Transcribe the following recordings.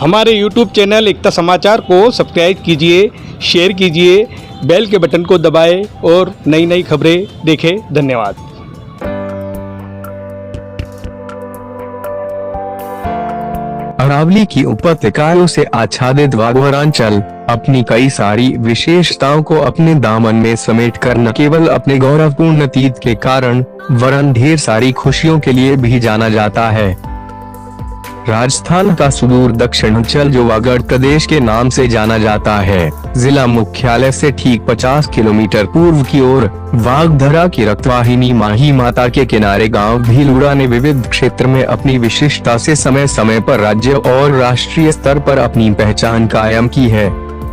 हमारे YouTube channel एकता समाचार को सब्सक्राइब कीजिए, शेयर कीजिए, बेल के बटन को दबाएं और नई नई खबरें देखें। धन्यवाद। अरावली की उपत्यकाओं से आच्छादित वागवरांचल अपनी कई सारी विशेषताओं को अपने दामन में समेटकर न केवल अपने गौरवपूर्ण अतीत के कारण वरन ढेर सारी खुशियों के लिए भी जाना जाता है। राजस्थान का सुदूर दक्षिणांचल जो वागड़ प्रदेश के नाम से जाना जाता है, जिला मुख्यालय से ठीक 50 किलोमीटर पूर्व की ओर वागधरा की रक्तवाहिनी माही माता के किनारे गांव भीलूड़ा ने विविध क्षेत्र में अपनी विशिष्टता से समय समय पर राज्य और राष्ट्रीय स्तर पर अपनी पहचान कायम की है।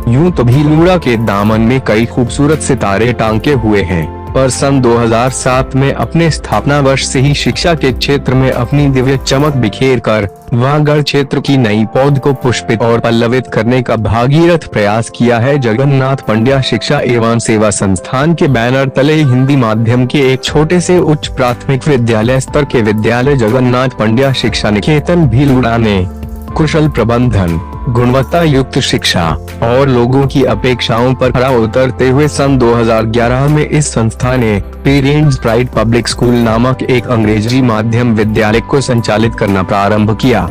यूं तो भीलूड़ा के दामन में कई खूबसूरत सितारे टांके हुए हैं, पर सन 2007 में अपने स्थापना वर्ष से ही शिक्षा के क्षेत्र में अपनी दिव्य चमक बिखेर कर वागड़ क्षेत्र की नई पौध को पुष्पित और पल्लवित करने का भागीरथ प्रयास किया है। जगन्नाथ पंड्या शिक्षा एवं सेवा संस्थान के बैनर तले हिंदी माध्यम के एक छोटे से उच्च प्राथमिक विद्यालय स्तर के विद्यालय जगन्नाथ पंड्या शिक्षा निकेतन भीलूड़ा ने कुशल प्रबंधन, गुणवत्ता युक्त शिक्षा और लोगों की अपेक्षाओं पर खरा उतरते हुए सन 2011 में इस संस्था ने पेरेंट्स प्राइड पब्लिक स्कूल नामक एक अंग्रेजी माध्यम विद्यालय को संचालित करना प्रारंभ किया।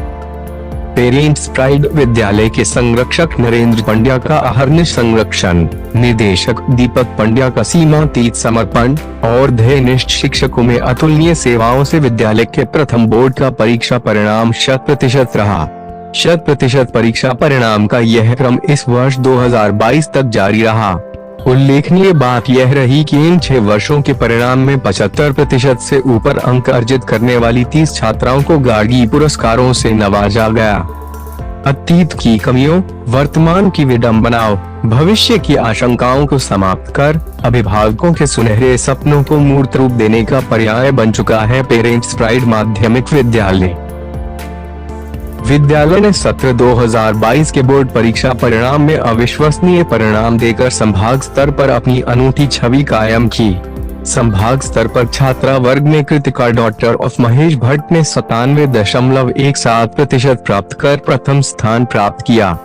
पेरेंट्स प्राइड विद्यालय के संरक्षक नरेंद्र पंड्या का अहर्निश संरक्षण, निदेशक दीपक पंड्या का सीमातीत समर्पण और ध्येयनिष्ठ शिक्षकों में अतुलनीय सेवाओं से विद्यालय के प्रथम बोर्ड का परीक्षा परिणाम 100% रहा। 100% परीक्षा परिणाम का यह क्रम इस वर्ष 2022 तक जारी रहा। उल्लेखनीय बात यह रही कि इन 6 वर्षों के परिणाम में 75% से ऊपर अंक अर्जित करने वाली 30 छात्राओं को गार्गी पुरस्कारों से नवाजा गया। अतीत की कमियों, वर्तमान की विडंबनाओं, भविष्य की आशंकाओं को समाप्त कर अभिभावकों के सुनहरे सपनों को मूर्त रूप देने का पर्याय बन चुका है पेरेंट्स प्राइड माध्यमिक विद्यालय। विद्यालय ने सत्र 2022 के बोर्ड परीक्षा परिणाम में अविश्वसनीय परिणाम देकर संभाग स्तर पर अपनी अनूठी छवि कायम की। संभाग स्तर पर छात्रा वर्ग में कृतिका डॉक्टर ऑफ महेश भट्ट ने 97.17% प्राप्त कर प्रथम स्थान प्राप्त किया।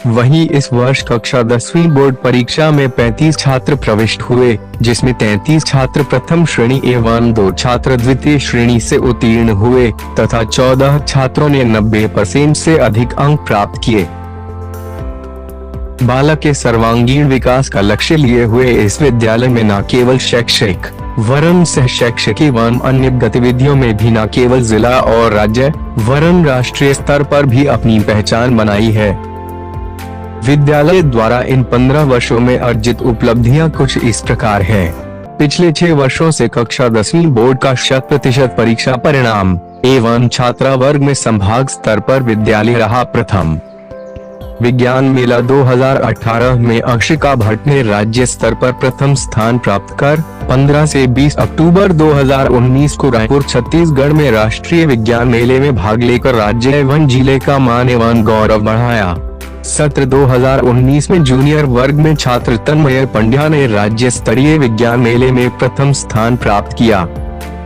वहीं इस वर्ष कक्षा 10वीं बोर्ड परीक्षा में 35 छात्र प्रविष्ट हुए, जिसमें 33 छात्र प्रथम श्रेणी एवं 2 छात्र द्वितीय श्रेणी से उत्तीर्ण हुए तथा 14 छात्रों ने 90% से अधिक अंक प्राप्त किए। बालक के सर्वांगीण विकास का लक्ष्य लिए हुए इस विद्यालय में न केवल शैक्षिक वरन सह शैक्षिक एवं अन्य गतिविधियों में भी न केवल जिला और राज्य वरन राष्ट्रीय स्तर पर भी अपनी पहचान बनाई है। विद्यालय द्वारा इन 15 वर्षों में अर्जित उपलब्धियां कुछ इस प्रकार हैं। पिछले 6 वर्षों से कक्षा 10वीं बोर्ड का 100% परीक्षा परिणाम एवं छात्रा वर्ग में संभाग स्तर पर विद्यालय रहा प्रथम। विज्ञान मेला 2018 में अक्षिका भट्ट ने राज्य स्तर पर प्रथम स्थान प्राप्त कर 15 से 20 अक्टूबर 2019 को रायपुर छत्तीसगढ़ में राष्ट्रीय विज्ञान मेले में भाग लेकर राज्य एवं जिले का मान एवं गौरव बढ़ाया। सत्र 2019 में जूनियर वर्ग में छात्र तन्मय पंड्या ने राज्य स्तरीय विज्ञान मेले में प्रथम स्थान प्राप्त किया।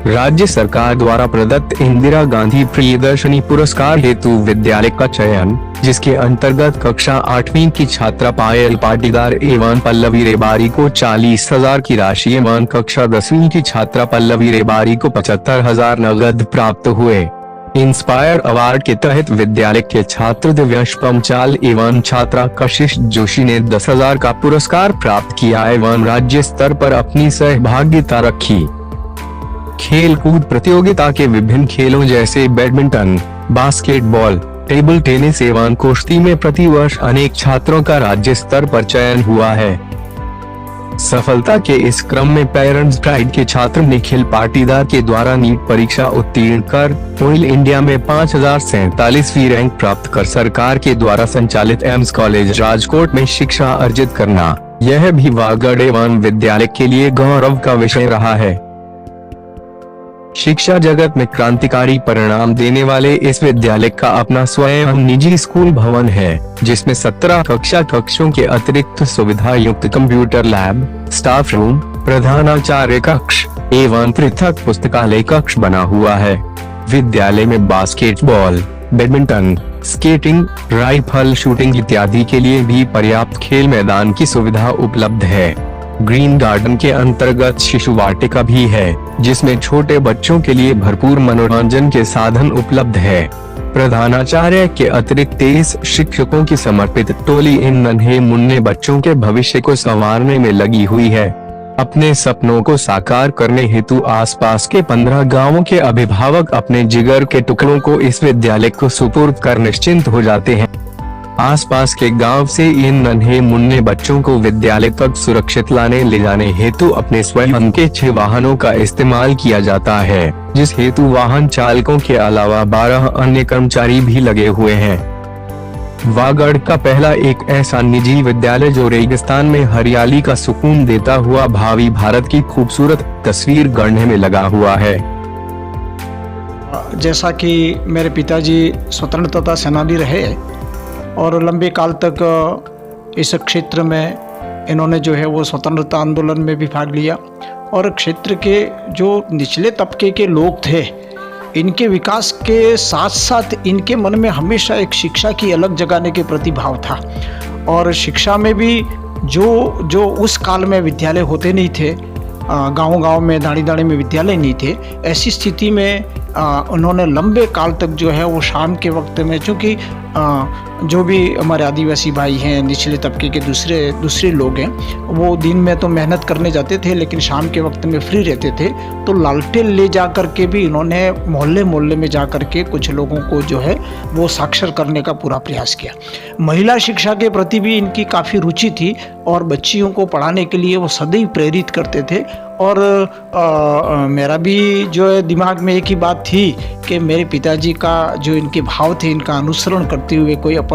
राज्य सरकार द्वारा प्रदत्त इंदिरा गांधी प्रियदर्शनी पुरस्कार हेतु विद्यालय का चयन, जिसके अंतर्गत कक्षा 8वीं की छात्रा पायल पाटीदार एवं पल्लवी रेबारी को 40,000 की राशि एवं कक्षा 10वीं की छात्रा पल्लवी रेबारी को 75,000 नगद प्राप्त हुए। इंस्पायर अवार्ड के तहत विद्यालय के छात्र दिव्यांश पंचाल एवं छात्रा कशिश जोशी ने 10,000 का पुरस्कार प्राप्त किया एवं राज्य स्तर पर अपनी सहभागिता रखी। खेल कूद प्रतियोगिता के विभिन्न खेलों जैसे बैडमिंटन, बास्केटबॉल, टेबल टेनिस एवं कुश्ती में प्रतिवर्ष अनेक छात्रों का राज्य स्तर पर चयन हुआ है। सफलता के इस क्रम में पेरेंट्स प्राइड के छात्र निखिल पाटीदार के द्वारा नीट परीक्षा उत्तीर्ण कर ऑल इंडिया में 5047वीं रैंक प्राप्त कर सरकार के द्वारा संचालित एम्स कॉलेज राजकोट में शिक्षा अर्जित करना, यह भी वागड़ एवं विद्यालय के लिए गौरव का विषय रहा है। शिक्षा जगत में क्रांतिकारी परिणाम देने वाले इस विद्यालय का अपना स्वयं निजी स्कूल भवन है, जिसमें 17 कक्षों के अतिरिक्त सुविधा युक्त कंप्यूटर लैब, स्टाफ रूम, प्रधानाचार्य कक्ष एवं पृथक पुस्तकालय कक्ष बना हुआ है। विद्यालय में basketball, badminton, skating, rifle shooting इत्यादि के लिए भी पर्याप्त खेल मैदान की सुविधा उपलब्ध है। ग्रीन गार्डन के अंतर्गत शिशु वाटिका भी है, जिसमें छोटे बच्चों के लिए भरपूर मनोरंजन के साधन उपलब्ध है। प्रधानाचार्य के अतिरिक्त 23 शिक्षकों की समर्पित टोली इन नन्हे मुन्ने बच्चों के भविष्य को संवारने में लगी हुई है। अपने सपनों को साकार करने हेतु आसपास के 15 गांवों के अभिभावक अपने जिगर के टुकड़ों को इस विद्यालय को सुपुर्द कर निश्चिंत हो जाते हैं। आसपास के गांव से इन नन्हे मुन्ने बच्चों को विद्यालय तक सुरक्षित लाने ले जाने हेतु अपने स्वयं के 6 वाहनों का इस्तेमाल किया जाता है, जिस हेतु वाहन चालकों के अलावा 12 अन्य कर्मचारी भी लगे हुए हैं। वागड़ का पहला एक ऐसा निजी विद्यालय जो रेगिस्तान में हरियाली का सुकून देता हुआ भावी भारत की खूबसूरत तस्वीर गढ़ने में लगा हुआ है। जैसा कि मेरे पिताजी स्वतंत्रता सेनानी रहे और लंबे काल तक इस क्षेत्र में इन्होंने जो है वो स्वतंत्रता आंदोलन में भी भाग लिया और क्षेत्र के जो निचले तबके के लोग थे, इनके विकास के साथ साथ इनके मन में हमेशा एक शिक्षा की अलग जगाने के प्रति भाव था। और शिक्षा में भी जो उस काल में विद्यालय होते नहीं थे, गांव-गांव में दाड़ी-दाड़ी में विद्यालय नहीं थे, ऐसी स्थिति में उन्होंने लंबे काल तक जो है वो शाम के वक्त में, चूँकि जो भी हमारे आदिवासी भाई हैं, निचले तबके के दूसरे लोग हैं, वो दिन में तो मेहनत करने जाते थे लेकिन शाम के वक्त में फ्री रहते थे, तो लालटेन ले जा कर के भी इन्होंने मोहल्ले में जा कर के कुछ लोगों को जो है वो साक्षर करने का पूरा प्रयास किया। महिला शिक्षा के प्रति भी इनकी काफ़ी रुचि थी और बच्चियों को पढ़ाने के लिए वो सदैव प्रेरित करते थे। और मेरा भी जो है दिमाग में एक ही बात थी कि मेरे पिताजी का जो इनके भाव थे, इनका अनुसरण करते हुए कोई अपन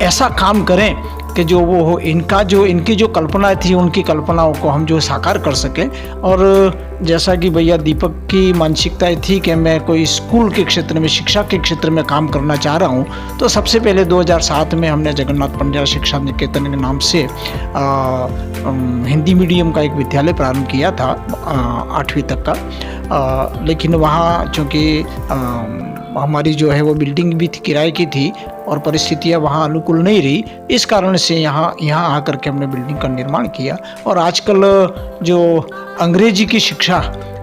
ऐसा काम करें कि जो वो हो, इनकी जो कल्पना थी, उनकी कल्पनाओं को हम जो साकार कर सकें। और जैसा कि भैया दीपक की मानसिकताएं थी कि मैं कोई स्कूल के क्षेत्र में, शिक्षा के क्षेत्र में काम करना चाह रहा हूं, तो सबसे पहले 2007 में हमने जगन्नाथ पंड्या शिक्षा निकेतन के नाम से हिंदी मीडियम का एक विद्यालय प्रारंभ किया था 8वीं तक का। लेकिन वहाँ चूँकि हमारी जो है वो बिल्डिंग भी किराए की थी और परिस्थितियाँ वहाँ अनुकूल नहीं रही, इस कारण से यहाँ आकर के हमने बिल्डिंग का निर्माण किया। और आजकल जो अंग्रेजी की शिक्षा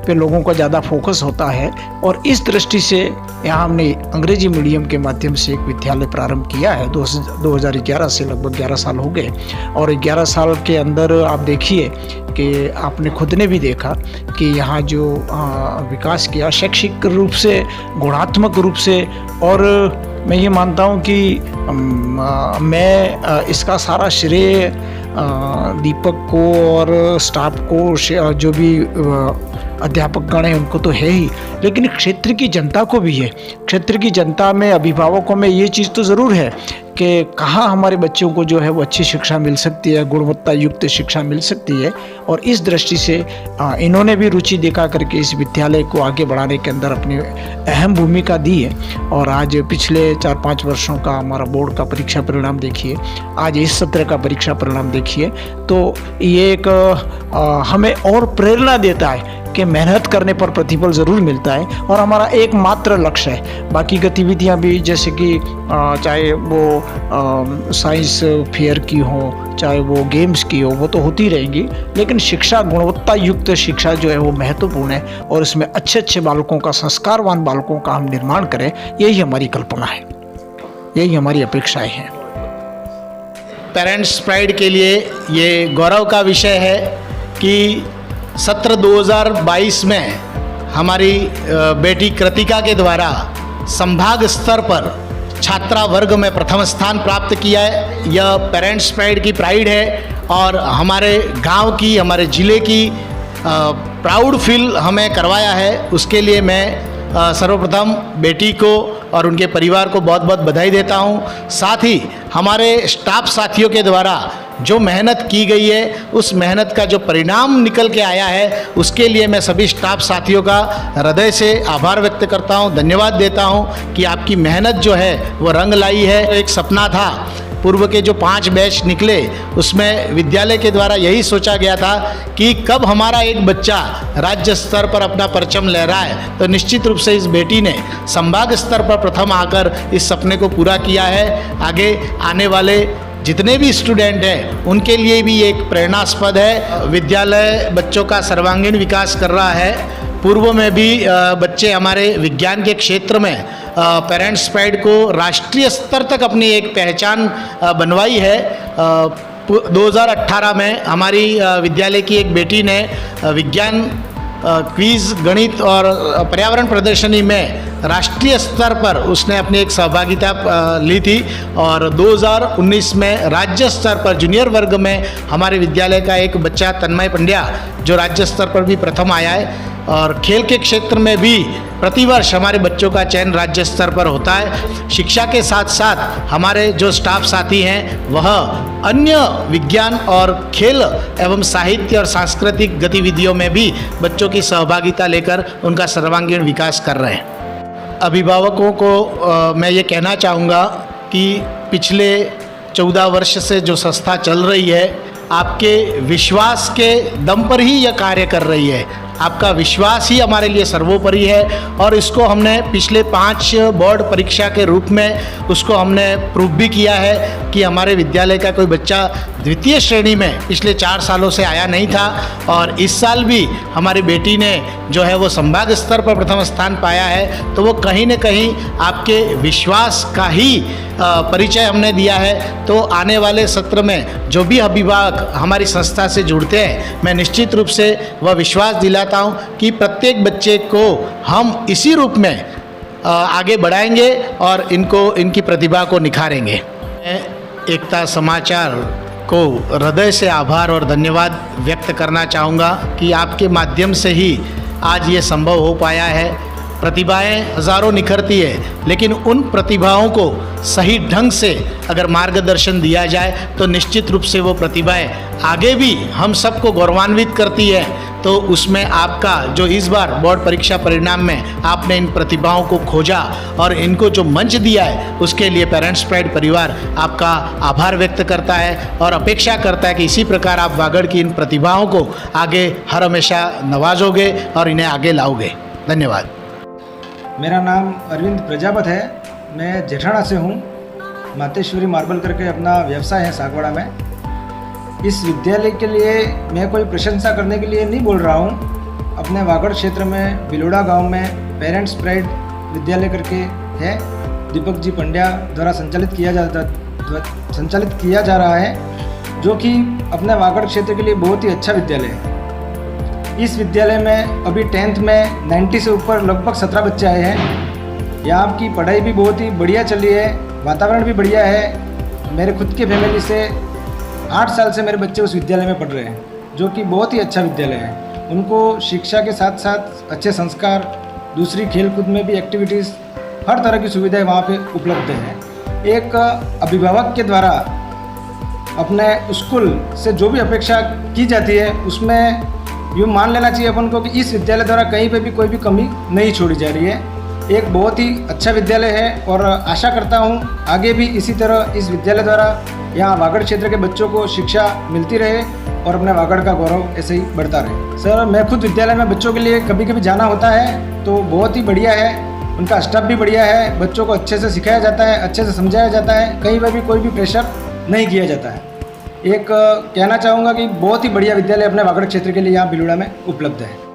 पे लोगों का ज़्यादा फोकस होता है और इस दृष्टि से यहाँ हमने अंग्रेजी मीडियम के माध्यम से एक विद्यालय प्रारंभ किया है। 2011 से लगभग 11 साल हो गए और 11 साल के अंदर आप देखिए कि आपने खुद ने भी देखा कि यहाँ जो विकास किया शैक्षिक रूप से, गुणात्मक रूप से, और मैं ये मानता हूँ कि मैं इसका सारा श्रेय दीपक को और स्टाफ को, जो भी अध्यापक गण हैं उनको तो है ही, लेकिन क्षेत्र की जनता को भी है। क्षेत्र की जनता में, अभिभावकों में ये चीज़ तो ज़रूर है कि कहाँ हमारे बच्चों को जो है वो अच्छी शिक्षा मिल सकती है, गुणवत्ता युक्त शिक्षा मिल सकती है। और इस दृष्टि से इन्होंने भी रुचि दिखा करके इस विद्यालय को आगे बढ़ाने के अंदर अपनी अहम भूमिका दी है। और आज पिछले 4-5 वर्षों का हमारा बोर्ड का परीक्षा परिणाम देखिए, आज इस सत्र का परीक्षा परिणाम देखिए, तो ये एक हमें और प्रेरणा देता है कि मेहनत करने पर प्रतिफल ज़रूर मिलता है और हमारा एकमात्र लक्ष्य है। बाकी गतिविधियां भी जैसे कि चाहे वो साइंस फेयर की हो, चाहे वो गेम्स की हो, वो तो होती रहेंगी, लेकिन शिक्षा, गुणवत्ता युक्त शिक्षा जो है वो महत्वपूर्ण है और इसमें अच्छे बालकों का, संस्कारवान बालकों का हम निर्माण करें, यही हमारी कल्पना है, यही हमारी अपेक्षाएं हैं। पेरेंट्स प्राइड के लिए ये गौरव का विषय है कि सत्र 2022 में हमारी बेटी कृतिका के द्वारा संभाग स्तर पर छात्रा वर्ग में प्रथम स्थान प्राप्त किया है। यह पेरेंट्स प्राइड की प्राइड है और हमारे गांव की, हमारे ज़िले की प्राउड फील हमें करवाया है। उसके लिए मैं सर्वप्रथम बेटी को और उनके परिवार को बहुत बहुत बधाई देता हूं। साथ ही हमारे स्टाफ साथियों के द्वारा जो मेहनत की गई है, उस मेहनत का जो परिणाम निकल के आया है, उसके लिए मैं सभी स्टाफ साथियों का हृदय से आभार व्यक्त करता हूं, धन्यवाद देता हूं कि आपकी मेहनत जो है वो रंग लाई है। एक सपना था पूर्व के जो 5 बैच निकले उसमें विद्यालय के द्वारा यही सोचा गया था कि कब हमारा एक बच्चा राज्य स्तर पर अपना परचम लहराए, तो निश्चित रूप से इस बेटी ने संभाग स्तर पर प्रथम आकर इस सपने को पूरा किया है। आगे आने वाले जितने भी स्टूडेंट हैं उनके लिए भी एक प्रेरणास्पद है। विद्यालय बच्चों का सर्वांगीण विकास कर रहा है। पूर्व में भी बच्चे हमारे विज्ञान के क्षेत्र में पेरेंट्स प्राइड को राष्ट्रीय स्तर तक अपनी एक पहचान बनवाई है। 2018 में हमारी विद्यालय की एक बेटी ने विज्ञान क्विज़, गणित और पर्यावरण प्रदर्शनी में राष्ट्रीय स्तर पर उसने अपनी एक सहभागिता ली थी और 2019 में राज्य स्तर पर जूनियर वर्ग में हमारे विद्यालय का एक बच्चा तन्मय पंड्या जो राज्य स्तर पर भी प्रथम आया है। और खेल के क्षेत्र में भी प्रतिवर्ष हमारे बच्चों का चयन राज्य स्तर पर होता है। शिक्षा के साथ साथ हमारे जो स्टाफ साथी हैं वह अन्य विज्ञान और खेल एवं साहित्य और सांस्कृतिक गतिविधियों में भी बच्चों की सहभागिता लेकर उनका सर्वांगीण विकास कर रहे हैं। अभिभावकों को मैं ये कहना चाहूँगा कि पिछले 14 वर्ष से जो संस्था चल रही है, आपके विश्वास के दम पर ही यह कार्य कर रही है। आपका विश्वास ही हमारे लिए सर्वोपरि है और इसको हमने पिछले 5 बोर्ड परीक्षा के रूप में उसको हमने प्रूव भी किया है कि हमारे विद्यालय का कोई बच्चा द्वितीय श्रेणी में पिछले 4 सालों से आया नहीं था और इस साल भी हमारी बेटी ने जो है वो संभाग स्तर पर प्रथम स्थान पाया है। तो वो कहीं न कहीं आपके विश्वास का ही परिचय हमने दिया है। तो आने वाले सत्र में जो भी अभिभावक हमारी संस्था से जुड़ते हैं, मैं निश्चित रूप से वह विश्वास दिलाता हूँ कि प्रत्येक बच्चे को हम इसी रूप में आगे बढ़ाएंगे और इनकी प्रतिभा को निखारेंगे। मैं एकता समाचार को हृदय से आभार और धन्यवाद व्यक्त करना चाहूँगा कि आपके माध्यम से ही आज ये संभव हो पाया है। प्रतिभाएं हज़ारों निखरती है, लेकिन उन प्रतिभाओं को सही ढंग से अगर मार्गदर्शन दिया जाए तो निश्चित रूप से वो प्रतिभाएं आगे भी हम सबको गौरवान्वित करती है। तो उसमें आपका जो इस बार बोर्ड परीक्षा परिणाम में आपने इन प्रतिभाओं को खोजा और इनको जो मंच दिया है, उसके लिए पेरेंट्स प्राइड परिवार आपका आभार व्यक्त करता है और अपेक्षा करता है कि इसी प्रकार आप वागड़ की इन प्रतिभाओं को आगे हर हमेशा नवाजोगे और इन्हें आगे लाओगे। धन्यवाद। मेरा नाम अरविंद प्रजापत है। मैं जेठाना से हूँ। मातेश्वरी मार्बल करके अपना व्यवसाय है सागवाड़ा में। इस विद्यालय के लिए मैं कोई प्रशंसा करने के लिए नहीं बोल रहा हूँ। अपने वागड़ क्षेत्र में बिलोड़ा गांव में पेरेंट्स प्राइड विद्यालय करके है, दीपक जी पंड्या द्वारा संचालित किया जा रहा है, जो कि अपने वागड़ क्षेत्र के लिए बहुत ही अच्छा विद्यालय है। इस विद्यालय में अभी 10th में 90 से ऊपर लगभग 17 बच्चे आए हैं। यहाँ की पढ़ाई भी बहुत ही बढ़िया चल रही है, वातावरण भी बढ़िया है। मेरे खुद के फैमिली से 8 साल से मेरे बच्चे उस विद्यालय में पढ़ रहे हैं, जो कि बहुत ही अच्छा विद्यालय है। उनको शिक्षा के साथ साथ अच्छे संस्कार, दूसरी खेल कूद में भी एक्टिविटीज़, हर तरह की सुविधाएं वहाँ पे उपलब्ध है। एक अभिभावक के द्वारा अपने स्कूल से जो भी अपेक्षा की जाती है, उसमें यूँ मान लेना चाहिए अपन को कि इस विद्यालय द्वारा कहीं पे भी कोई भी कमी नहीं छोड़ी जा रही है। एक बहुत ही अच्छा विद्यालय है और आशा करता हूँ आगे भी इसी तरह इस विद्यालय द्वारा यहाँ वागड़ क्षेत्र के बच्चों को शिक्षा मिलती रहे और अपने वागड़ का गौरव ऐसे ही बढ़ता रहे। सर, मैं खुद विद्यालय में बच्चों के लिए कभी कभी जाना होता है, तो बहुत ही बढ़िया है। उनका स्टाफ भी बढ़िया है, बच्चों को अच्छे से सिखाया जाता है, अच्छे से समझाया जाता है, कहीं पर भी कोई भी प्रेशर नहीं किया जाता है। एक कहना चाहूँगा कि बहुत ही बढ़िया विद्यालय अपने वागड़ क्षेत्र के लिए यहाँ बिलोड़ा में उपलब्ध है।